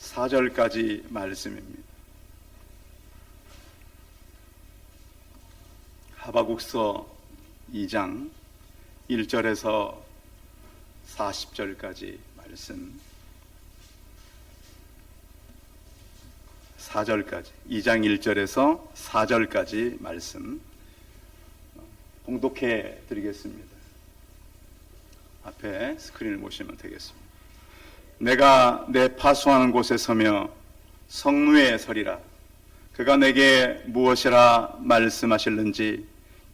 4절까지 말씀입니다. 하바국서 2장 1절에서 40절까지 말씀, 4절까지, 2장 1절에서 4절까지 말씀 봉독해 드리겠습니다. 앞에 스크린을 보시면 되겠습니다. 내가 내 파수하는 곳에 서며 성루에 서리라. 그가 내게 무엇이라 말씀하실는지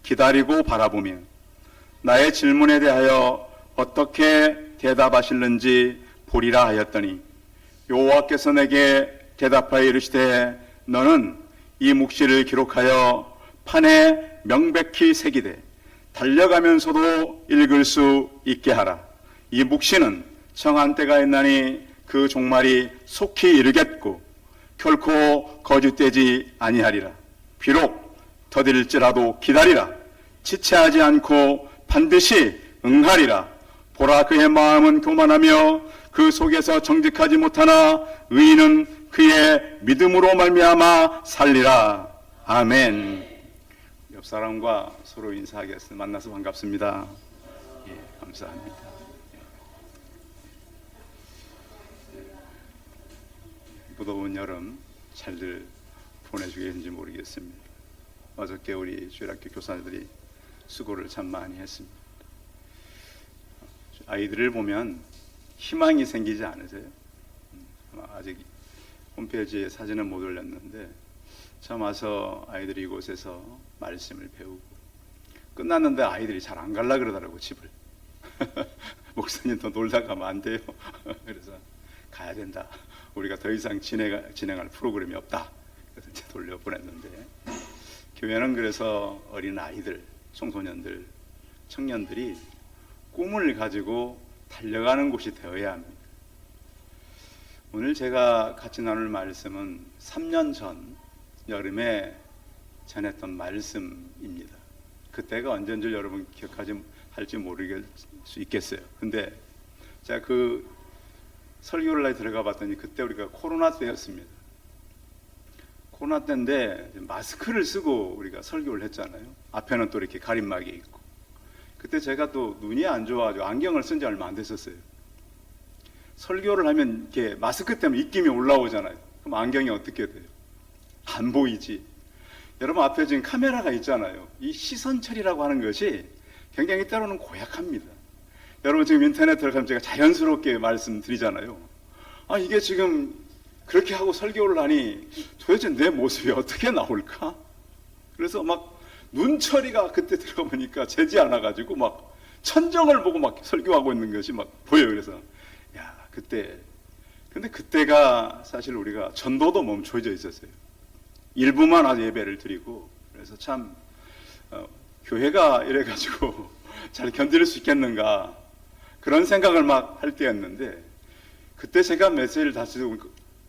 기다리고 바라보며 나의 질문에 대하여 어떻게 대답하실는지 보리라 하였더니, 여호와께서 내게 대답하여 이르시되 너는 이 묵시를 기록하여 판에 명백히 새기되 달려가면서도 읽을 수 있게 하라. 이 묵시는 정한 때가 있나니 그 종말이 속히 이르겠고 결코 거짓되지 아니하리라. 비록 더딜지라도 기다리라. 지체하지 않고 반드시 응하리라. 보라, 그의 마음은 교만하며 그 속에서 정직하지 못하나 의인은 그의 믿음으로 말미암아 살리라. 아멘. 옆 사람과 서로 인사하겠습니다. 만나서 반갑습니다. 예, 감사합니다. 무더운 여름 잘들 보내주겠는지 모르겠습니다. 어저께 우리 주일학교 교사들이 수고를 참 많이 했습니다. 아이들을 보면 희망이 생기지 않으세요? 아직 홈페이지에 사진은 못 올렸는데 처음 와서 아이들이 이곳에서 말씀을 배우고 끝났는데 아이들이 잘 안 갈라 그러더라고, 집을. 목사님 더 놀다 가면 안 돼요. 그래서 가야 된다. 우리가 더 이상 진행할 프로그램이 없다. 그래서 이제 돌려보냈는데, 교회는 그래서 어린 아이들, 청소년들, 청년들이 꿈을 가지고 달려가는 곳이 되어야 합니다. 오늘 제가 같이 나눌 말씀은 3년 전 여름에 전했던 말씀입니다. 그때가 언제인 줄 여러분 할지 모르겠 수 있겠어요. 근데 제가 그 설교를 날 들어가 봤더니 그때 우리가 코로나 때였습니다. 코로나 때인데 마스크를 쓰고 우리가 설교를 했잖아요. 앞에는 또 이렇게 가림막이 있고. 그때 제가 또 눈이 안 좋아가지고 안경을 쓴 지 얼마 안 됐었어요. 설교를 하면 이렇게 마스크 때문에 입김이 올라오잖아요. 그럼 안경이 어떻게 돼요? 안 보이지. 여러분 앞에 지금 카메라가 있잖아요. 이 시선 처리라고 하는 것이 굉장히 때로는 고약합니다. 여러분 지금 인터넷 들어가면 제가 자연스럽게 말씀드리잖아요. 이게 지금 그렇게 하고 설교를 하니 도대체 내 모습이 어떻게 나올까? 그래서 막 눈처리가 그때 들어보니까 재지 않아가지고 막 천정을 보고 막 설교하고 있는 것이 막 보여요. 그래서 근데 그때가 사실 우리가 전도도 멈춰져 있었어요. 일부만 아주 예배를 드리고, 그래서 참 교회가 이래가지고 잘 견딜 수 있겠는가 그런 생각을 막 할 때였는데, 그때 제가 메시지를 다시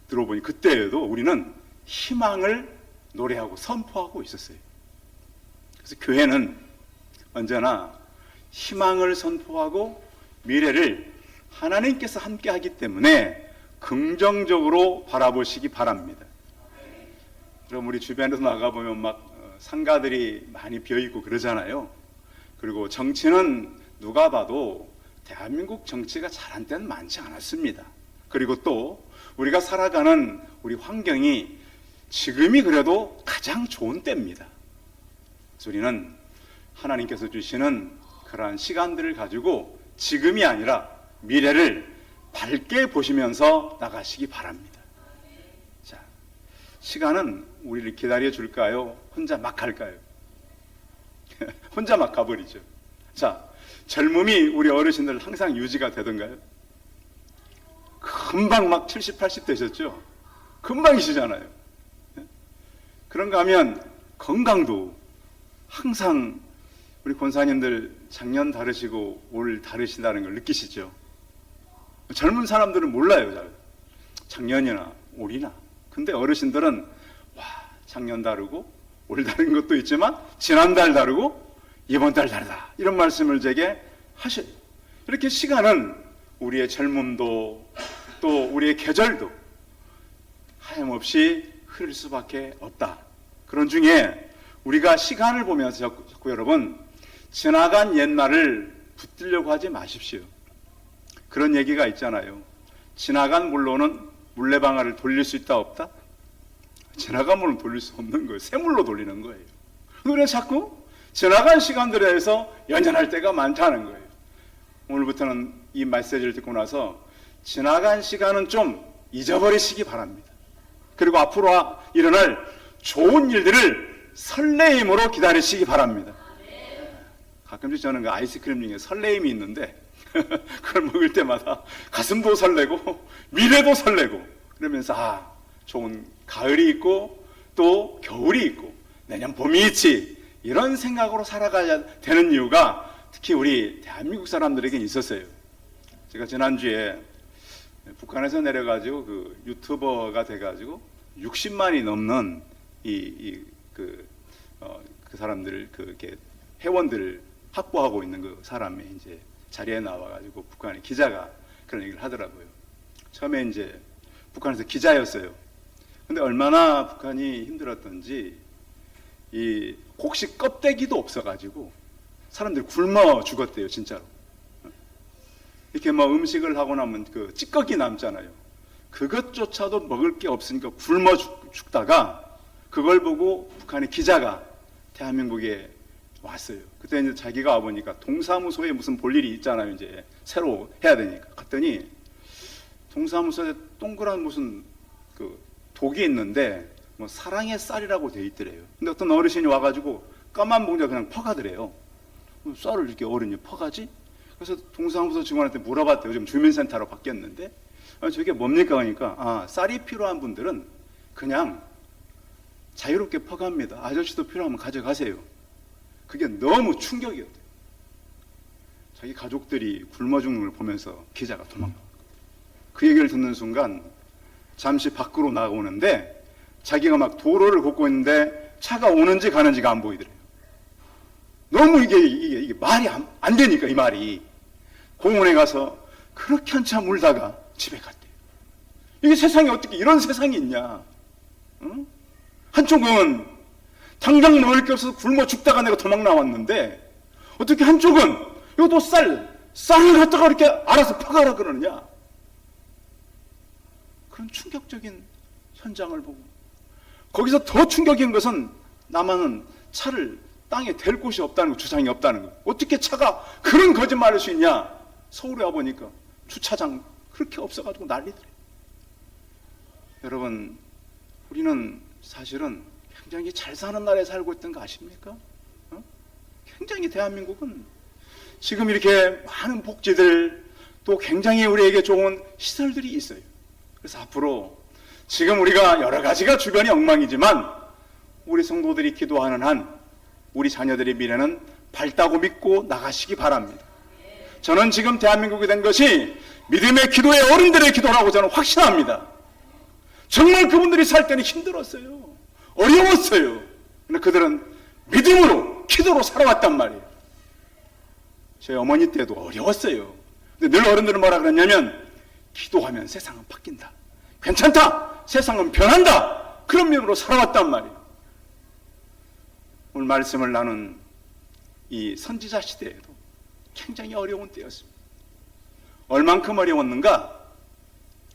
들어보니 그때에도 우리는 희망을 노래하고 선포하고 있었어요. 그래서 교회는 언제나 희망을 선포하고 미래를 하나님께서 함께 하기 때문에 긍정적으로 바라보시기 바랍니다. 그럼 우리 주변에서 나가보면 막 상가들이 많이 비어있고 그러잖아요. 그리고 정치는 누가 봐도 대한민국 정치가 잘한 때는 많지 않았습니다. 그리고 또 우리가 살아가는 우리 환경이 지금이 그래도 가장 좋은 때입니다. 그래서 우리는 하나님께서 주시는 그러한 시간들을 가지고 지금이 아니라 미래를 밝게 보시면서 나가시기 바랍니다. 자, 시간은 우리를 기다려 줄까요? 혼자 막 할까요? 혼자 막 가버리죠. 자, 젊음이 우리 어르신들 항상 유지가 되던가요? 금방 막 70, 80 되셨죠? 금방이시잖아요. 그런가 하면 건강도 항상 우리 권사님들 작년 다르시고 올 다르시다는 걸 느끼시죠? 젊은 사람들은 몰라요. 작년이나 올이나. 근데 어르신들은 작년 다르고 올 다른 것도 있지만 지난달 다르고 이번 달 다르다, 이런 말씀을 제게 하셔요. 이렇게 시간은 우리의 젊음도 또 우리의 계절도 하염없이 흐를 수밖에 없다. 그런 중에 우리가 시간을 보면서 자꾸 여러분 지나간 옛날을 붙들려고 하지 마십시오. 그런 얘기가 있잖아요. 지나간 물로는 물레방아를 돌릴 수 있다 없다? 지나간 물은 돌릴 수 없는 거예요. 새물로 돌리는 거예요. 우리는 자꾸 지나간 시간들에 대해서 연연할 때가 많다는 거예요. 오늘부터는 이 메시지를 듣고 나서 지나간 시간은 좀 잊어버리시기 바랍니다. 그리고 앞으로 일어날 좋은 일들을 설레임으로 기다리시기 바랍니다. 가끔씩 저는 그 아이스크림 중에 설레임이 있는데 그걸 먹을 때마다 가슴도 설레고 미래도 설레고 그러면서 좋은 가을이 있고 또 겨울이 있고 내년 봄이 있지 이런 생각으로 살아가야 되는 이유가 특히 우리 대한민국 사람들에게 있었어요. 제가 지난주에 북한에서 내려가지고 그 유튜버가 돼가지고 60만이 넘는 그 사람들 이렇게 회원들을 확보하고 있는 그 사람이 이제 자리에 나와가지고 북한의 기자가 그런 얘기를 하더라고요. 처음에 이제 북한에서 기자였어요. 근데 얼마나 북한이 힘들었던지 이 곡식 껍데기도 없어가지고 사람들이 굶어 죽었대요, 진짜로. 이렇게 뭐 음식을 하고 나면 그 찌꺼기 남잖아요. 그것조차도 먹을 게 없으니까 굶어 죽다가 그걸 보고 북한의 기자가 대한민국에 왔어요. 그때 이제 자기가 와보니까 동사무소에 무슨 볼 일이 있잖아요. 이제 새로 해야 되니까. 갔더니 동사무소에 동그란 무슨 그 독이 있는데 뭐 사랑의 쌀이라고 돼 있더래요. 근데 어떤 어르신이 와가지고 까만 봉지에 그냥 퍼가더래요. 쌀을 이렇게 어른이 퍼가지? 그래서 동사무소 직원한테 물어봤대요. 요즘 주민센터로 바뀌었는데 저게 뭡니까? 그러니까 쌀이 필요한 분들은 그냥 자유롭게 퍼갑니다. 아저씨도 필요하면 가져가세요. 그게 너무 충격이었대요. 자기 가족들이 굶어 죽는 걸 보면서 기자가 도망가고 그 얘기를 듣는 순간 잠시 밖으로 나오는데 자기가 막 도로를 걷고 있는데 차가 오는지 가는지가 안 보이더래요. 너무 이게 말이 안 되니까 이 말이. 공원에 가서 그렇게 한참 울다가 집에 갔대요. 이게 세상에 어떻게 이런 세상이 있냐? 응? 한쪽은 당장 먹을 게 없어서 굶어 죽다가 내가 도망 나왔는데 어떻게 한쪽은 이것도 쌀을 갖다가 이렇게 알아서 퍼가라 그러느냐? 그런 충격적인 현장을 보고 거기서 더 충격인 것은 남한은 차를 땅에 댈 곳이 없다는 거, 주차장이 없다는 거. 어떻게 차가 그런 거짓말을 할 수 있냐? 서울에 와보니까 주차장 그렇게 없어가지고 난리더래. 여러분, 우리는 사실은 굉장히 잘 사는 나라에 살고 있던 거 아십니까? 굉장히 대한민국은 지금 이렇게 많은 복지들 또 굉장히 우리에게 좋은 시설들이 있어요. 그래서 앞으로 지금 우리가 여러 가지가 주변이 엉망이지만 우리 성도들이 기도하는 한 우리 자녀들의 미래는 밝다고 믿고 나가시기 바랍니다. 저는 지금 대한민국이 된 것이 믿음의 기도의 어른들의 기도라고 저는 확신합니다. 정말 그분들이 살 때는 힘들었어요. 어려웠어요. 근데 그들은 믿음으로 기도로 살아왔단 말이에요. 저희 어머니 때도 어려웠어요. 근데 늘 어른들은 뭐라 그랬냐면 기도하면 세상은 바뀐다. 괜찮다. 세상은 변한다. 그런 믿음으로 살아왔단 말이에요. 오늘 말씀을 나눈 이 선지자 시대에도 굉장히 어려운 때였습니다. 얼만큼 어려웠는가?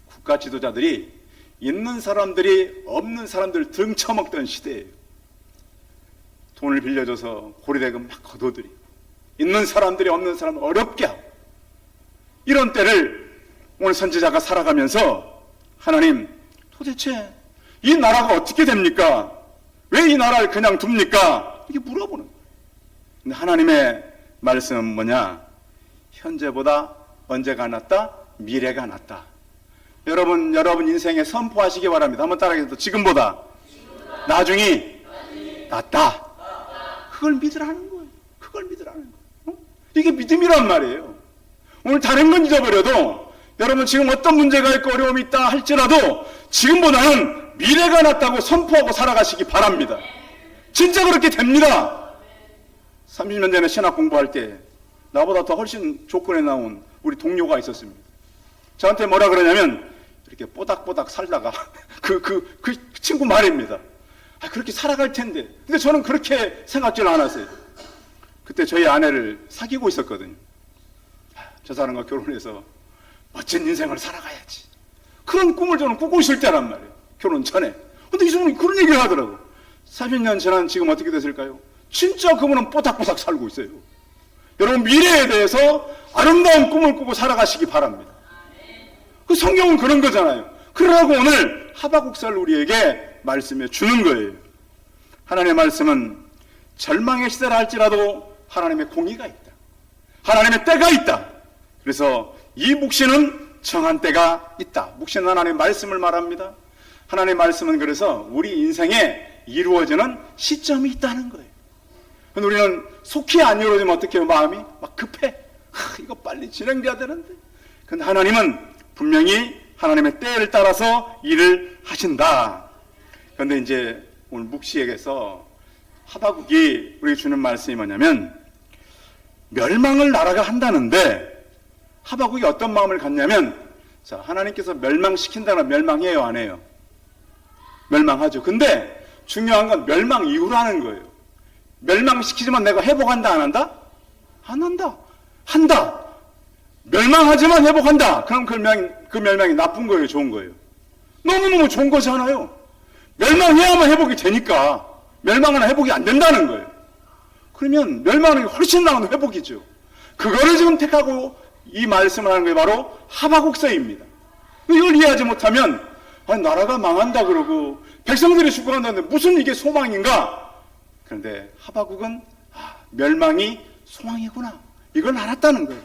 국가 지도자들이 있는 사람들이 없는 사람들 등쳐먹던 시대예요. 돈을 빌려줘서 고리대금 막 거둬들이고 있는 사람들이 없는 사람을 어렵게 하고 이런 때를 오늘 선지자가 살아가면서 하나님 도대체 이 나라가 어떻게 됩니까? 왜 이 나라를 그냥 둡니까? 이렇게 물어보는 거예요. 근데 하나님의 말씀은 뭐냐? 현재보다 언제가 낫다? 미래가 낫다. 여러분 인생에 선포하시기 바랍니다. 한번 따라해서 지금보다 나중이 낫다. 그걸 믿으라는 거예요. 그걸 믿으라는 거예요. 이게 믿음이란 말이에요. 오늘 다른 건 잊어버려도 여러분 지금 어떤 문제가 있고 어려움이 있다 할지라도 지금보다는 미래가 낫다고 선포하고 살아가시기 바랍니다. 진짜 그렇게 됩니다. 30년 전에 신학 공부할 때 나보다 더 훨씬 조건에 나온 우리 동료가 있었습니다. 저한테 뭐라 그러냐면 이렇게 뽀닥뽀닥 살다가 그 친구 말입니다. 그렇게 살아갈 텐데. 근데 저는 그렇게 생각지를 않았어요. 그때 저희 아내를 사귀고 있었거든요. 저 사람과 결혼해서 멋진 인생을 살아가야지. 그런 꿈을 저는 꾸고 있을 때란 말이에요. 결혼 전에. 근데 이 사람이 그런 얘기를 하더라고. 30년 지난 지금 어떻게 됐을까요? 진짜 그분은 뽀닥뽀닥 살고 있어요. 여러분, 미래에 대해서 아름다운 꿈을 꾸고 살아가시기 바랍니다. 그 성경은 그런 거잖아요. 그러라고 오늘 하박국서를 우리에게 말씀해 주는 거예요. 하나님의 말씀은 절망의 시대라 할지라도 하나님의 공의가 있다. 하나님의 때가 있다. 그래서 이 묵시는 정한 때가 있다. 묵시는 하나님의 말씀을 말합니다. 하나님의 말씀은 그래서 우리 인생에 이루어지는 시점이 있다는 거예요. 근데 우리는 속히 안 이루어지면 어떻게 해요? 마음이 막 급해. 이거 빨리 진행돼야 되는데. 근데 하나님은 분명히 하나님의 때를 따라서 일을 하신다. 그런데 이제 오늘 묵시에게서 하박국이 우리에게 주는 말씀이 뭐냐면, 멸망을 나라가 한다는데 하박국이 어떤 마음을 갖냐면, 자, 하나님께서 멸망시킨다면 멸망해요, 안 해요? 멸망하죠. 근데 중요한 건 멸망 이후라는 거예요. 멸망시키지만 내가 회복한다, 안 한다? 안 한다. 한다. 멸망하지만 회복한다. 그럼 그 멸망이 나쁜 거예요, 좋은 거예요? 너무너무 좋은 거잖아요. 멸망해야만 회복이 되니까 멸망은 회복이 안 된다는 거예요. 그러면 멸망은 훨씬 나은 회복이죠. 그거를 지금 택하고 이 말씀을 하는 게 바로 하박국서입니다. 이걸 이해하지 못하면 나라가 망한다 그러고 백성들이 죽어간다는데 무슨 이게 소망인가? 그런데 하박국은 멸망이 소망이구나, 이걸 알았다는 거예요.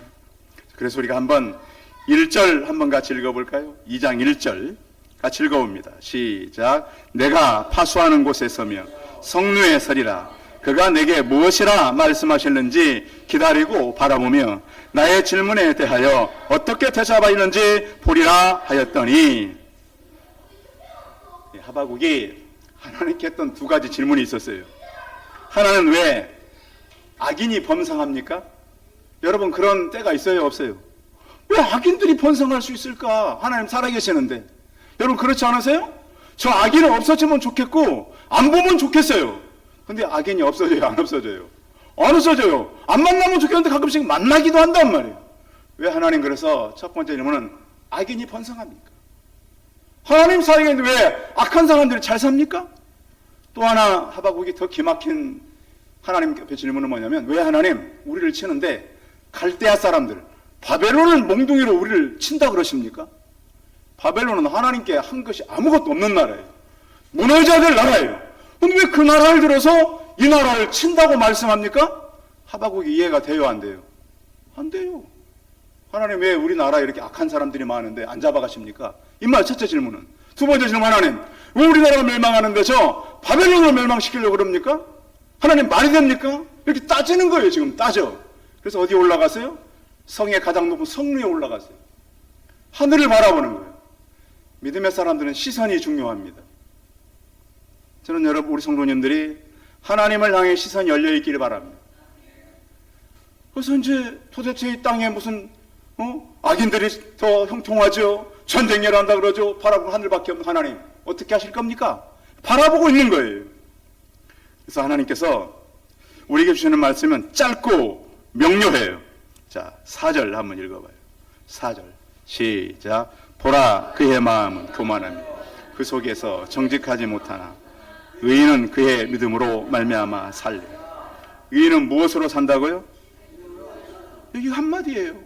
그래서 우리가 한번 1절 한번 같이 읽어볼까요? 2장 1절 같이 읽어봅니다. 시작. 내가 파수하는 곳에 서며 성루에 서리라. 그가 내게 무엇이라 말씀하셨는지 기다리고 바라보며 나의 질문에 대하여 어떻게 대답하 있는지 보리라 하였더니, 하박국이 하나님께 했던 두 가지 질문이 있었어요. 하나는 왜 악인이 범상합니까? 여러분, 그런 때가 있어요, 없어요? 왜 악인들이 번성할 수 있을까? 하나님 살아계시는데. 여러분, 그렇지 않으세요? 저 악인은 없어지면 좋겠고 안 보면 좋겠어요. 근데 악인이 없어져요, 안 없어져요? 안 없어져요. 안 만나면 좋겠는데 가끔씩 만나기도 한단 말이에요. 왜 하나님 그래서 첫 번째 질문은 악인이 번성합니까? 하나님 살아계시는데 왜 악한 사람들이 잘 삽니까? 또 하나 하박국이 더 기막힌 하나님 앞에 질문은 뭐냐면, 왜 하나님 우리를 치는데 갈대아 사람들, 바벨론을 몽둥이로 우리를 친다 그러십니까? 바벨론은 하나님께 한 것이 아무것도 없는 나라예요. 무너져야 될 나라예요. 근데 왜 그 나라를 들어서 이 나라를 친다고 말씀합니까? 하박국이 이해가 돼요, 안 돼요? 안 돼요. 하나님 왜 우리나라에 이렇게 악한 사람들이 많은데 안 잡아가십니까? 이 말 첫째 질문은. 두 번째 질문, 하나님 왜 우리나라가 멸망하는데 저 바벨론을 멸망시키려고 그럽니까? 하나님 말이 됩니까? 이렇게 따지는 거예요. 지금 따져. 그래서 어디에 올라가세요? 성의 가장 높은 성루에 올라가세요. 하늘을 바라보는 거예요. 믿음의 사람들은 시선이 중요합니다. 저는 여러분, 우리 성도님들이 하나님을 향해 시선이 열려 있기를 바랍니다. 그래서 이제 도대체 이 땅에 무슨 악인들이 더 형통하죠, 전쟁 일어난다 그러죠, 바라보는 하늘밖에 없는 하나님 어떻게 하실 겁니까? 바라보고 있는 거예요. 그래서 하나님께서 우리에게 주시는 말씀은 짧고 명료해요. 자, 4절 한번 읽어봐요. 4절 시작. 보라, 그의 마음은 교만하며 그 속에서 정직하지 못하나 의인은 그의 믿음으로 말미암아 살리라. 의인은 무엇으로 산다고요? 여기 한마디예요.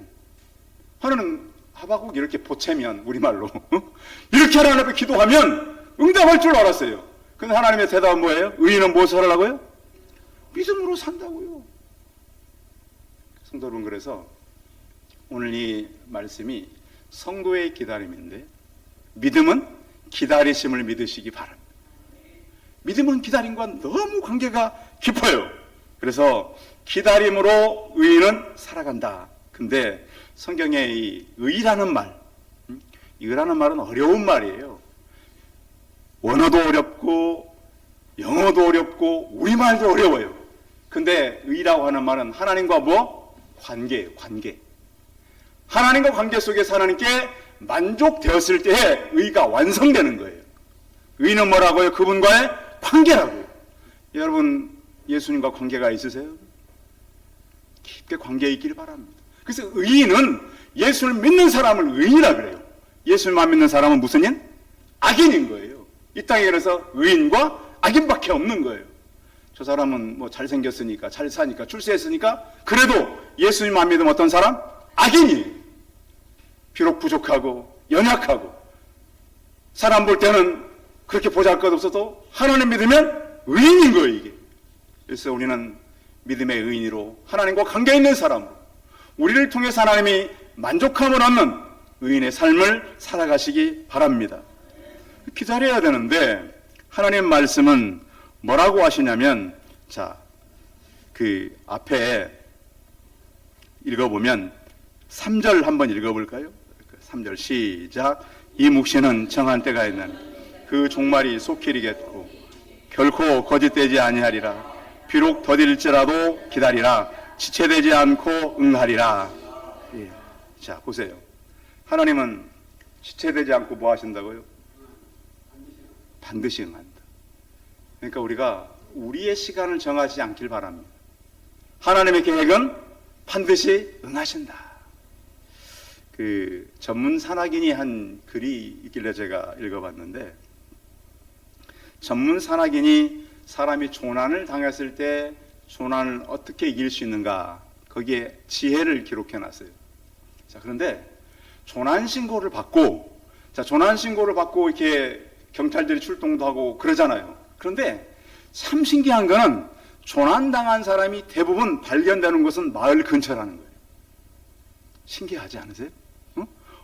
하나는 하박국 이렇게 보채면, 우리말로 이렇게 하나님 앞에 기도하면 응답할 줄 알았어요. 근데 하나님의 대답은 뭐예요? 의인은 무엇을 하라고요? 믿음으로 산다고요. 성도 여러분, 그래서 오늘 이 말씀이 성도의 기다림인데, 믿음은 기다리심을 믿으시기 바랍니다. 믿음은 기다림과 너무 관계가 깊어요. 그래서 기다림으로 의인은 살아간다. 근데 성경에 이 의라는 말, 의라는 말은 어려운 말이에요. 원어도 어렵고 영어도 어렵고 우리말도 어려워요. 근데 의라고 하는 말은 하나님과 관계예요, 관계. 하나님과 관계 속에서 하나님께 만족되었을 때에 의가 완성되는 거예요. 의는 뭐라고요? 그분과의 관계라고요. 여러분 예수님과 관계가 있으세요? 깊게 관계 있기를 바랍니다. 그래서 의인은 예수를 믿는 사람을 의인이라 그래요. 예수님 안 믿는 사람은 무슨 인? 악인인 거예요. 이 땅에 그래서 의인과 악인밖에 없는 거예요. 저 사람은 뭐 잘생겼으니까, 잘 사니까, 출세했으니까, 그래도 예수님 안 믿으면 어떤 사람? 악인이에요. 비록 부족하고 연약하고 사람 볼 때는 그렇게 보잘것없어도 하나님 믿으면 의인인 거예요, 이게. 그래서 우리는 믿음의 의인으로 하나님과 관계 있는 사람으로 우리를 통해서 하나님이 만족함을 얻는 의인의 삶을 살아가시기 바랍니다. 기다려야 되는데 하나님 말씀은 뭐라고 하시냐면, 자, 그 앞에 읽어보면 3절 한번 읽어볼까요? 3절 시작. 이 묵시는 정한 때가 있나니 그 종말이 속히리겠고 결코 거짓되지 아니하리라. 비록 더딜지라도 기다리라. 지체되지 않고 응하리라. 예. 자, 보세요. 하나님은 지체되지 않고 뭐 하신다고요? 반드시 응한다. 그러니까 우리가 우리의 시간을 정하지 않길 바랍니다. 하나님의 계획은 반드시 응하신다. 그 전문 산악인이 한 글이 있길래 제가 읽어봤는데, 전문 산악인이 사람이 조난을 당했을 때 조난을 어떻게 이길 수 있는가, 거기에 지혜를 기록해 놨어요. 자, 그런데 조난 신고를 받고, 이렇게 경찰들이 출동도 하고 그러잖아요. 그런데 참 신기한 거는 조난당한 사람이 대부분 발견되는 것은 마을 근처라는 거예요. 신기하지 않으세요?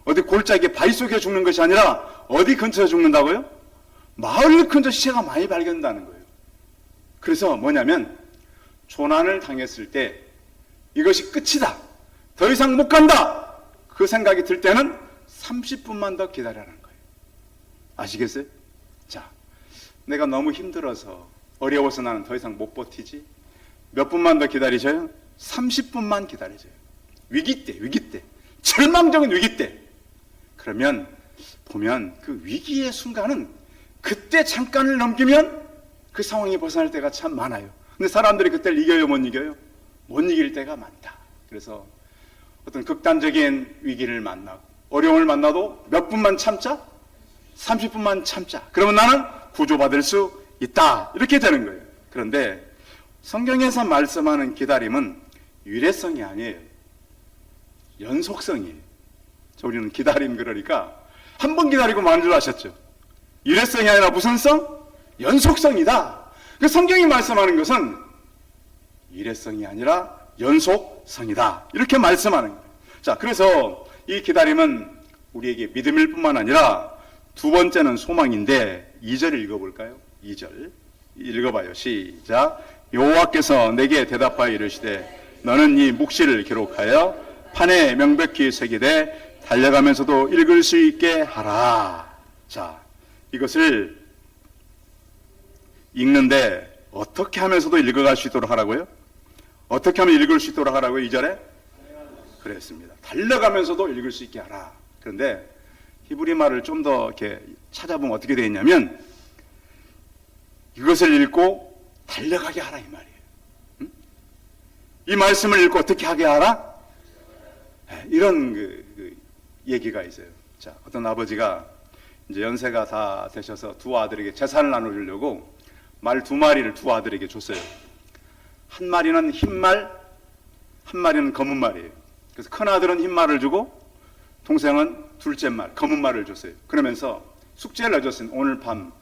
어디 골짜기에 바위 속에 죽는 것이 아니라 어디 근처에 죽는다고요? 마을 근처 시체가 많이 발견된다는 거예요. 그래서 뭐냐면 조난을 당했을 때 이것이 끝이다, 더 이상 못 간다, 그 생각이 들 때는 30분만 더 기다리라는 거예요. 아시겠어요? 자, 내가 너무 힘들어서 어려워서 나는 더 이상 못 버티지, 몇 분만 더 기다리셔요? 30분만 기다리셔요. 위기 때, 절망적인 위기 때. 그러면 보면 그 위기의 순간은 그때 잠깐을 넘기면 그 상황이 벗어날 때가 참 많아요. 근데 사람들이 그때를 이겨요, 못 이겨요? 못 이길 때가 많다. 그래서 어떤 극단적인 위기를 만나고 어려움을 만나도 몇 분만 참자? 30분만 참자. 그러면 나는 구조받을 수 있다. 이렇게 되는 거예요. 그런데 성경에서 말씀하는 기다림은 유례성이 아니에요. 연속성이에요. 우리는 기다림 그러니까 한 번 기다리고 마는 줄 아셨죠? 유례성이 아니라 무슨 성? 연속성이다. 그 성경이 말씀하는 것은 유례성이 아니라 연속성이다. 이렇게 말씀하는 거예요. 자, 그래서 이 기다림은 우리에게 믿음일 뿐만 아니라 두 번째는 소망인데 2절 읽어볼까요? 2절 읽어봐요. 시작. 여호와께서 내게 대답하여 이르시되 너는 이 묵시를 기록하여 판에 명백히 새기되 달려가면서도 읽을 수 있게 하라. 자, 이것을 읽는데 어떻게 하면서도 읽어갈 수 있도록 하라고요? 어떻게 하면 읽을 수 있도록 하라고요? 2절에? 그랬습니다. 달려가면서도 읽을 수 있게 하라. 그런데 히브리 말을 좀 더 이렇게 찾아보면 어떻게 되어 있냐면 이것을 읽고 달려가게 하라 이 말이에요. 응? 이 말씀을 읽고 어떻게 하게 하라? 이런 그 얘기가 있어요. 자, 어떤 아버지가 이제 연세가 다 되셔서 두 아들에게 재산을 나눠주려고 말 2마리를 두 아들에게 줬어요. 한 마리는 흰 말, 한 마리는 검은 말이에요. 그래서 큰 아들은 흰 말을 주고 동생은 둘째 말, 검은 말을 줬어요. 그러면서 숙제를 내줬어요. 오늘 밤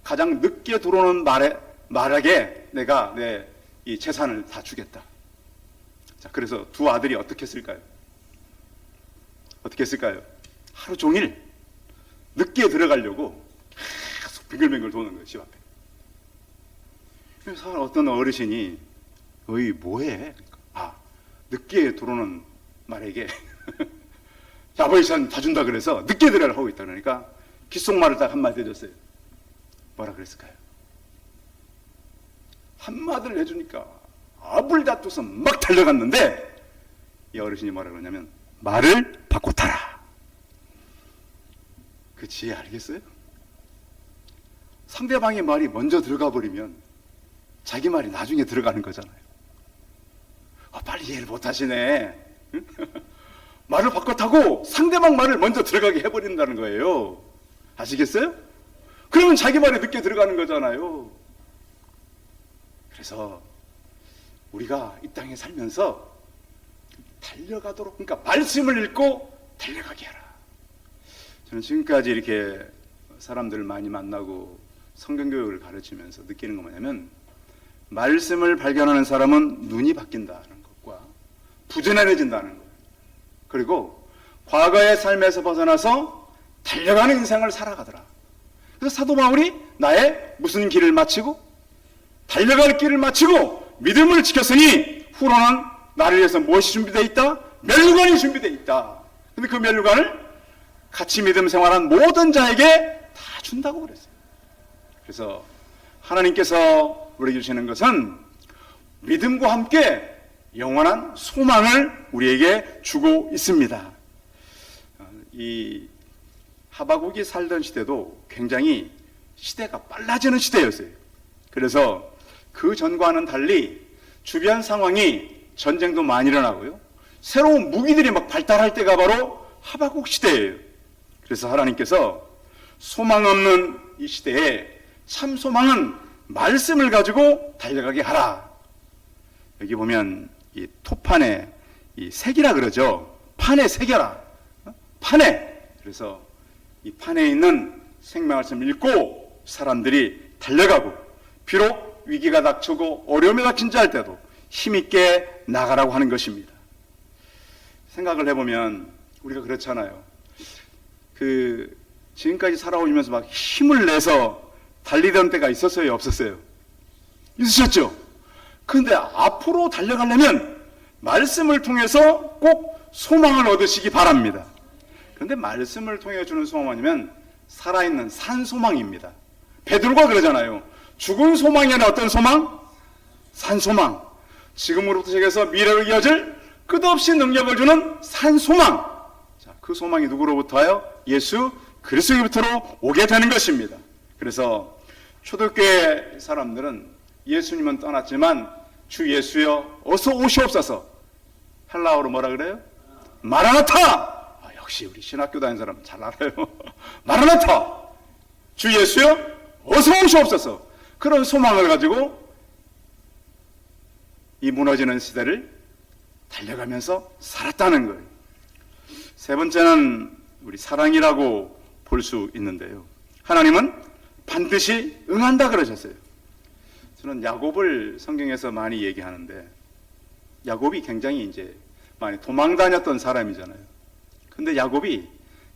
가장 늦게 들어오는 말에게 내가 내 이 재산을 다 주겠다. 자, 그래서 두 아들이 어떻게 했을까요? 하루 종일 늦게 들어가려고 계속 빙글빙글 도는 거예요, 집 앞에. 그래서 어떤 어르신이 어이 뭐해? 늦게 들어오는 말에게 자본시장 다 준다 그래서 늦게 들어가려고 하고 있다 그러니까 귓속말을 딱 한마디 해줬어요. 뭐라 그랬을까요? 한마디를 해주니까 아불 다투서 막 달려갔는데 이 어르신이 뭐라 그러냐면 말을 바꿔 타라. 그 지혜 알겠어요? 상대방의 말이 먼저 들어가 버리면 자기 말이 나중에 들어가는 거잖아요. 빨리 이해를 못 하시네. 응? 말을 바꿔타고 상대방 말을 먼저 들어가게 해버린다는 거예요. 아시겠어요? 그러면 자기 말이 늦게 들어가는 거잖아요. 그래서 우리가 이 땅에 살면서 달려가도록, 그러니까 말씀을 읽고 달려가게 하라. 저는 지금까지 이렇게 사람들을 많이 만나고 성경교육을 가르치면서 느끼는 건 뭐냐면, 말씀을 발견하는 사람은 눈이 바뀐다는 것과 부지런해진다는 것, 그리고 과거의 삶에서 벗어나서 달려가는 인생을 살아가더라. 그래서 사도 바울이 나의 무슨 길을 마치고 달려갈 길을 마치고 믿음을 지켰으니 후로는 나를 위해서 무엇이 준비되어 있다? 멸류관이 준비되어 있다. 근데 그 멸류관을 같이 믿음 생활한 모든 자에게 다 준다고 그랬어요. 그래서 하나님께서 우리에게 주시는 것은 믿음과 함께 영원한 소망을 우리에게 주고 있습니다. 이 하박국이 살던 시대도 굉장히 시대가 빨라지는 시대였어요. 그래서 그 전과는 달리 주변 상황이 전쟁도 많이 일어나고요, 새로운 무기들이 막 발달할 때가 바로 하박국 시대예요. 그래서 하나님께서 소망 없는 이 시대에 참 소망은 말씀을 가지고 달려가게 하라. 여기 보면 이 토판에 이 색이라 그러죠. 판에 새겨라. 판에. 그래서 이 판에 있는 생명말씀을 읽고 사람들이 달려가고, 비록 위기가 닥치고 어려움이 닥친자 할 때도 힘있게 나가라고 하는 것입니다. 생각을 해보면 우리가 그렇잖아요. 지금까지 살아오면서 막 힘을 내서 달리던 때가 있었어요, 없었어요? 있으셨죠? 그런데 앞으로 달려가려면 말씀을 통해서 꼭 소망을 얻으시기 바랍니다. 그런데 말씀을 통해 주는 소망이면 살아있는 산소망입니다. 베드로가 그러잖아요. 죽은 소망이 아니라 어떤 소망? 산소망. 지금으로부터 시작해서 미래로 이어질 끝없이 능력을 주는 산소망. 자, 그 소망이 누구로부터요? 예수 그리스도로부터 오게 되는 것입니다. 그래서 초대교회 사람들은 예수님은 떠났지만 주 예수여 어서 오시옵소서. 헬라어로 뭐라 그래요? 마라나타. 역시 우리 신학교 다니는 사람 잘 알아요. 마라나타. 주 예수여 어서 오시옵소서. 그런 소망을 가지고 이 무너지는 시대를 달려가면서 살았다는 거예요. 세 번째는 우리 사랑이라고 볼 수 있는데요, 하나님은 반드시 응한다 그러셨어요. 저는 야곱을 성경에서 많이 얘기하는데, 야곱이 굉장히 이제 많이 도망 다녔던 사람이잖아요. 근데 야곱이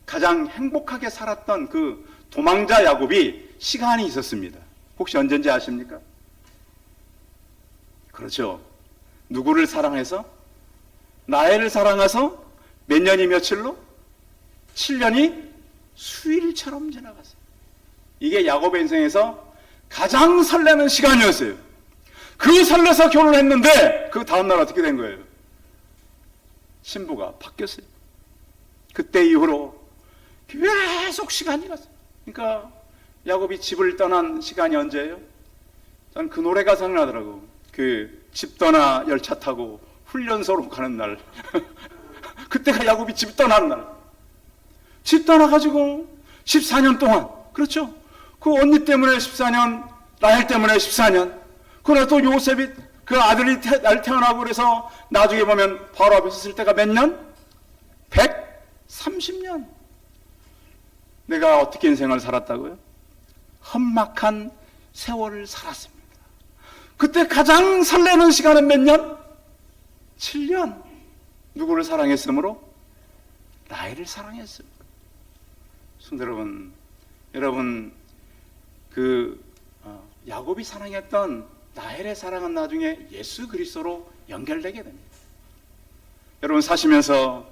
가장 행복하게 살았던 그 도망자 야곱이 시간이 있었습니다. 혹시 언제인지 아십니까? 그렇죠. 누구를 사랑해서? 라헬을 사랑해서 몇 년이 며칠로? 7년이 수일처럼 지나갔어요. 이게 야곱의 인생에서 가장 설레는 시간이었어요. 그 설레서 결혼했는데 그 다음날 어떻게 된 거예요? 신부가 바뀌었어요. 그때 이후로 계속 시간이 갔어요. 그러니까 야곱이 집을 떠난 시간이 언제예요? 전 그 노래가 생각나더라고. 그 집 떠나 열차 타고 훈련소로 가는 날. 그때가 야곱이 집 떠나는 날. 집 떠나가지고 14년 동안, 그렇죠? 그 언니 때문에 14년, 라헬 때문에 14년, 그러나 또 요셉이 그 아들이 태어나고 그래서 나중에 보면 바로 앞에 있을 때가 몇 년? 130년. 내가 어떻게 인생을 살았다고요? 험막한 세월을 살았습니다. 그때 가장 설레는 시간은 몇 년? 7년. 누구를 사랑했으므로? 라헬을 사랑했습니다. 성도 여러분, 야곱이 사랑했던 라헬의 사랑은 나중에 예수 그리스도로 연결되게 됩니다. 여러분 사시면서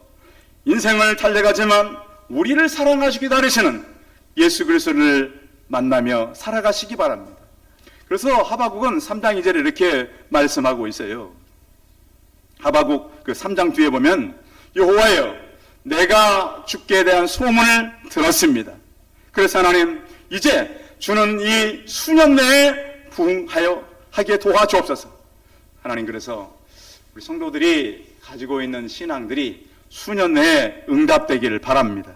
인생을 달려가지만 우리를 사랑하시기 기다리시는 예수 그리스도를 만나며 살아가시기 바랍니다. 그래서 하박국은 3장 2절에 이렇게 말씀하고 있어요. 하박국 그 3장 뒤에 보면 여호와여 내가 주께 대한 소문을 들었습니다. 그래서 하나님, 이제 주는 이 수년 내에 부흥하여 하기에 도와주옵소서. 하나님, 그래서 우리 성도들이 가지고 있는 신앙들이 수년 내에 응답되기를 바랍니다.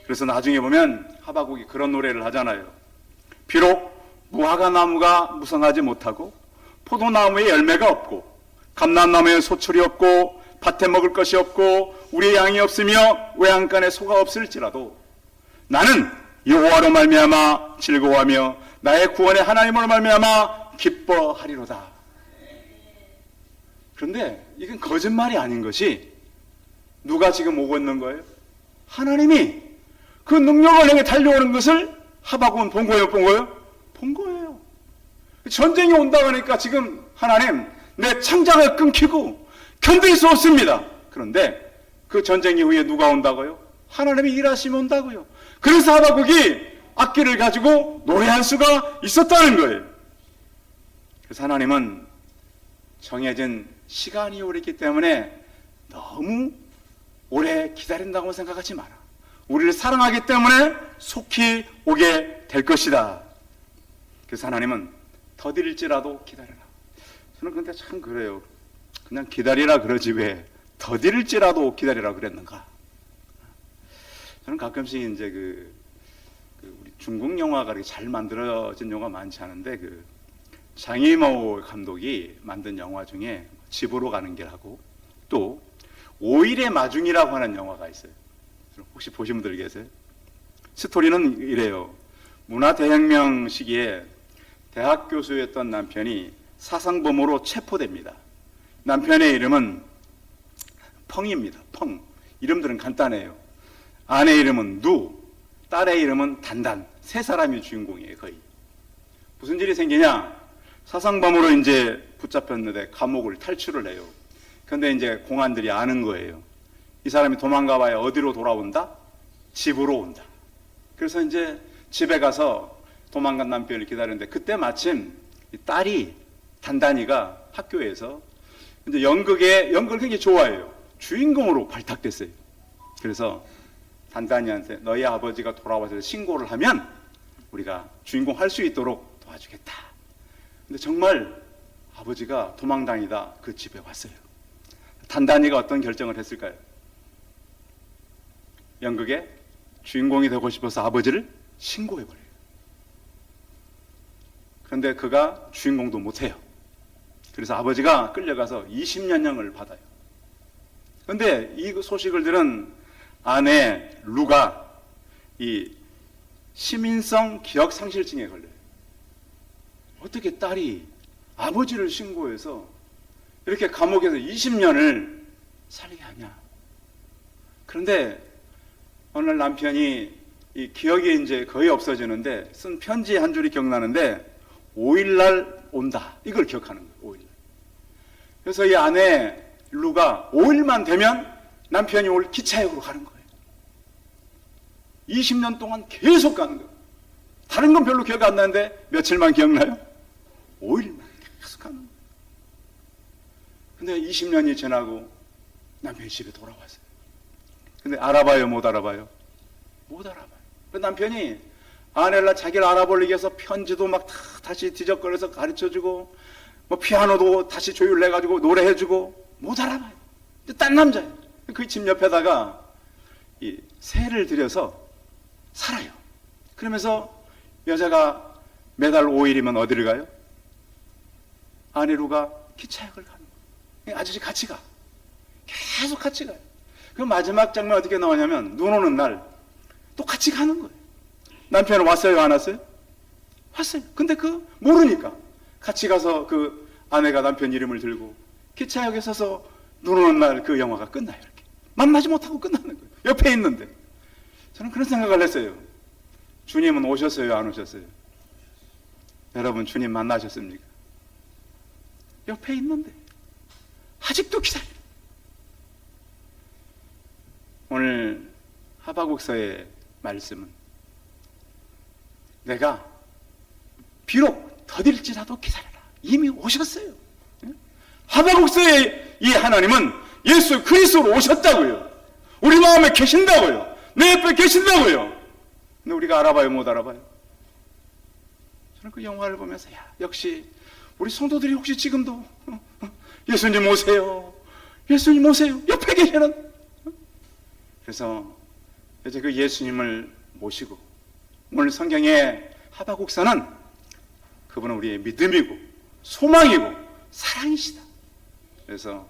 그래서 나중에 보면 하박국이 그런 노래를 하잖아요. 비록 무화과 나무가 무성하지 못하고 포도나무에 열매가 없고 감람나무에 소출이 없고 밭에 먹을 것이 없고 우리의 양이 없으며 외양간에 소가 없을지라도 나는 여호와로 말미암아 즐거워하며 나의 구원의 하나님으로 말미암아 기뻐하리로다. 그런데 이건 거짓말이 아닌 것이 누가 지금 오고 있는 거예요? 하나님이 그 능력을 향해 달려오는 것을 하박국은 본 거예요, 본 거예요? 본 거예요. 전쟁이 온다고 하니까 지금 하나님, 내 창작을 끊기고 견딜 수 없습니다. 그런데 그 전쟁 이후에 누가 온다고요? 하나님이 일하시면 온다고요. 그래서 하박국이 악기를 가지고 노래할 수가 있었다는 거예요. 그래서 하나님은 정해진 시간이 오랬기 때문에 너무 오래 기다린다고 생각하지 마라. 우리를 사랑하기 때문에 속히 오게 될 것이다. 그래서 하나님은 더딜지라도 기다려라. 저는 근데 참 그래요. 그냥 기다리라 그러지 왜 더딜지라도 기다리라 그랬는가. 저는 가끔씩 이제 우리 중국 영화가 그렇게 잘 만들어진 영화 많지 않은데 장이모 감독이 만든 영화 중에 집으로 가는 길하고 또 5일의 마중이라고 하는 영화가 있어요. 혹시 보신 분들 계세요? 스토리는 이래요. 문화대혁명 시기에 대학 교수였던 남편이 사상범으로 체포됩니다. 남편의 이름은 펑입니다. 펑. 이름들은 간단해요. 아내 이름은 누, 딸의 이름은 단단. 세 사람이 주인공이에요, 거의. 무슨 일이 생기냐? 사상범으로 이제 붙잡혔는데 감옥을 탈출을 해요. 근데 이제 공안들이 아는 거예요. 이 사람이 도망가봐야 어디로 돌아온다? 집으로 온다. 그래서 이제 집에 가서 도망간 남편을 기다리는데 그때 마침 딸이 단단이가 학교에서 이제 연극을 굉장히 좋아해요. 주인공으로 발탁됐어요. 그래서 단단이한테 너희 아버지가 돌아와서 신고를 하면 우리가 주인공 할 수 있도록 도와주겠다. 근데 정말 아버지가 도망다니다 그 집에 왔어요. 단단이가 어떤 결정을 했을까요? 연극의 주인공이 되고 싶어서 아버지를 신고해버려요. 그런데 그가 주인공도 못해요. 그래서 아버지가 끌려가서 20년형을 받아요. 그런데 이 소식을 들은 아내 루가 이 시민성 기억상실증에 걸려요. 어떻게 딸이 아버지를 신고해서 이렇게 감옥에서 20년을 살게 하냐. 그런데 어느 날 남편이 이 기억이 이제 거의 없어지는데 쓴 편지 한 줄이 기억나는데 5일날 온다. 이걸 기억하는 거예요. 5일날. 그래서 이 아내 루가 5일만 되면 남편이 올 기차역으로 가는 거예요. 20년 동안 계속 가는 거예요. 다른 건 별로 기억 안 나는데 며칠만 기억나요? 5일만 계속 가는 거예요. 근데 20년이 지나고 남편이 집에 돌아왔어요. 근데 알아봐요, 못 알아봐요? 못 알아봐요. 그 남편이 아내를 자기를 알아보려기 위해서 편지도 막 다시 뒤적거려서 가르쳐주고 뭐 피아노도 다시 조율해가지고 노래해주고 못 알아봐요. 딴 남자예요. 그 집 옆에다가 이 새를 들여서 살아요. 그러면서 여자가 매달 5일이면 어디를 가요? 아내로가 기차역을 가는 거예요. 아저씨 같이 가. 계속 같이 가요. 그 마지막 장면 어떻게 나오냐면 눈 오는 날 또 같이 가는 거예요. 남편은 왔어요, 안 왔어요? 왔어요. 근데 모르니까 같이 가서 그 아내가 남편 이름을 들고 기차역에 서서 눈 오는 날 그 영화가 끝나요. 이렇게 만나지 못하고 끝나는 거예요. 옆에 있는데. 저는 그런 생각을 했어요. 주님은 오셨어요, 안 오셨어요? 여러분, 주님 만나셨습니까? 옆에 있는데 아직도 기다려요. 오늘 하박국서의 말씀은 내가 비록 더딜지라도 기다려라. 이미 오셨어요. 하박국서의 이 하나님은 예수 그리스도로 오셨다고요. 우리 마음에 계신다고요. 내 옆에 계신다고요. 근데 우리가 알아봐요, 못 알아봐요? 저는 그 영화를 보면서 역시 우리 성도들이 혹시 지금도 예수님 오세요, 예수님 오세요, 옆에 계시는. 그래서 이제 그 예수님을 모시고 오늘 성경의 하박국서는 그분은 우리의 믿음이고 소망이고 사랑이시다. 그래서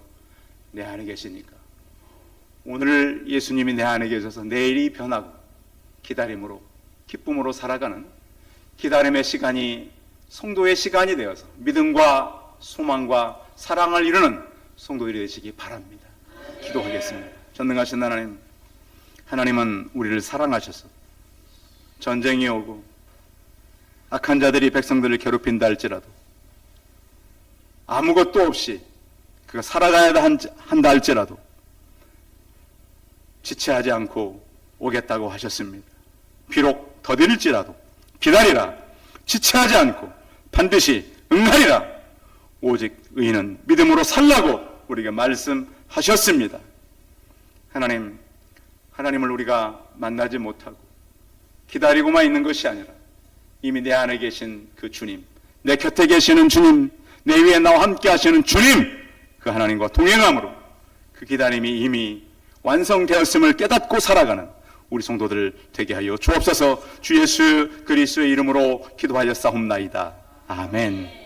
내 안에 계시니까 오늘 예수님이 내 안에 계셔서 내일이 변하고 기다림으로 기쁨으로 살아가는 기다림의 시간이 성도의 시간이 되어서 믿음과 소망과 사랑을 이루는 성도들이 되시기 바랍니다. 기도하겠습니다. 전능하신 하나님, 하나님은 우리를 사랑하셔서 전쟁이 오고 악한 자들이 백성들을 괴롭힌다 할지라도 아무것도 없이 그가 살아가야 한다 할지라도 지체하지 않고 오겠다고 하셨습니다. 비록 더딜지라도 기다리라. 지체하지 않고 반드시 응하리라. 오직 의인은 믿음으로 살라고 우리에게 말씀하셨습니다. 하나님을 우리가 만나지 못하고 기다리고만 있는 것이 아니라 이미 내 안에 계신 그 주님, 내 곁에 계시는 주님, 내 위에 나와 함께 하시는 주님, 그 하나님과 동행함으로 그 기다림이 이미 완성되었음을 깨닫고 살아가는 우리 성도들 되게 하여 주옵소서. 주 예수 그리스도의 이름으로 기도하였사옵나이다. 아멘.